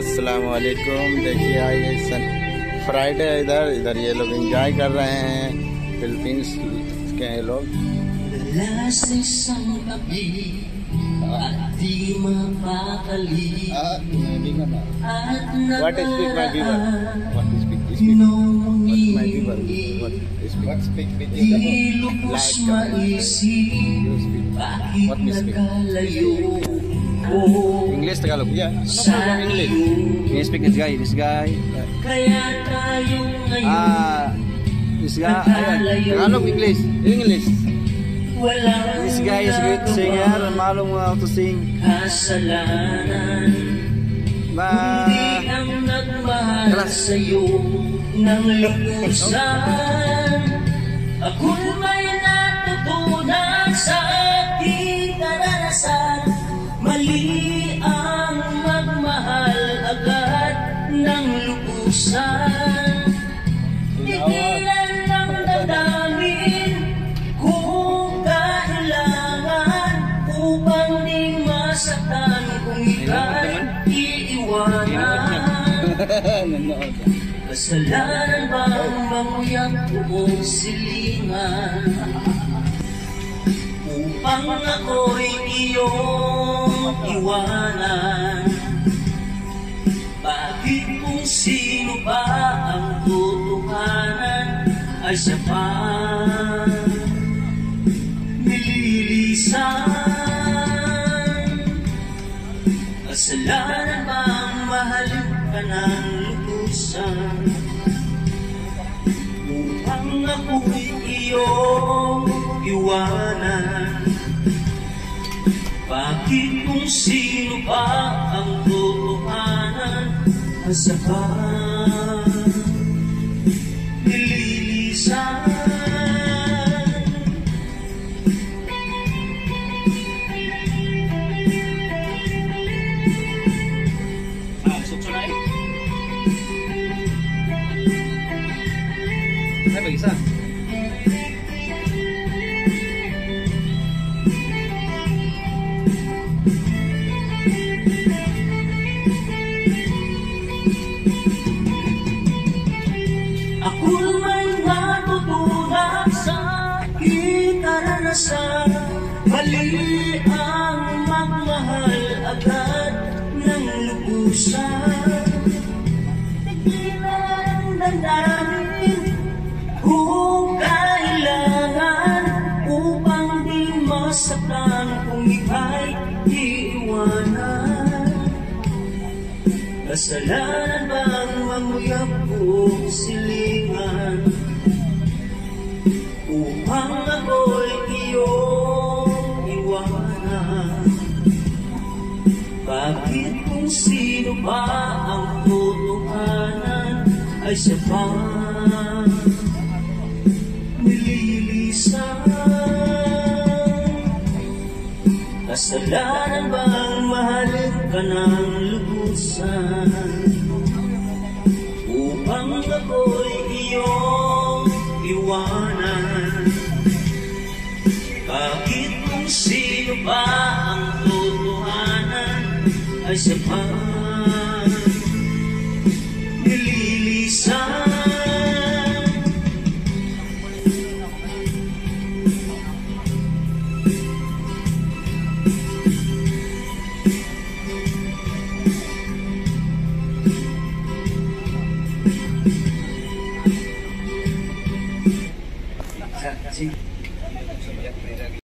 अस्सलाम वालेकुम। देखिए आइए सन फ्राइडे इधर ये लोग एंजॉय कर रहे हैं, फिलीपींस के लोग। What is speak my viewer? What is speak? What my viewer? What speak? What speak? What me speak? English Tagalog. Yeah. No problem English. Can you speak this guy? This guy. This guy. Tagalog English. English. This guy is a good singer. Malum how to sing. Kelas sa'yo ng lukusan. Ako'y may natutunan sa aking karanasan. Mali ang magmahal agad ng lukusan. Tigilan ng damdamin kung kailangan, upang di masaktan kung ika'y iiwanan. Kasalanan bang manguyak kong silingan, upang ako'y iyong iwanan? Bakit kung sino ba ang totohanan ay siya pa nililisan? Kasalanan bang mahalin ka ng lukusan, upang ako'y iyong iwanan? Bakit kung sino ba ang totohanan ay siya pa nililisan? Isa. Ako'y may natutunan sa aking karanasan. Mali ang magmahal agad ng lubusan. Tigilan ang damdamin kung kailangan, upang di masaktan kung ika'y iiwanan. Kasalanan bang mamuyap kong silingan, upang ako'y iyong iwanan? Bakit kung sino ba ang totohanan ay siya pa nililisan? Kasalanan bang mahalin ka ng lubusan, upang ako'y iyong iwanan? Bakit kung sino ba ang totohanan ay siya pa nililisan?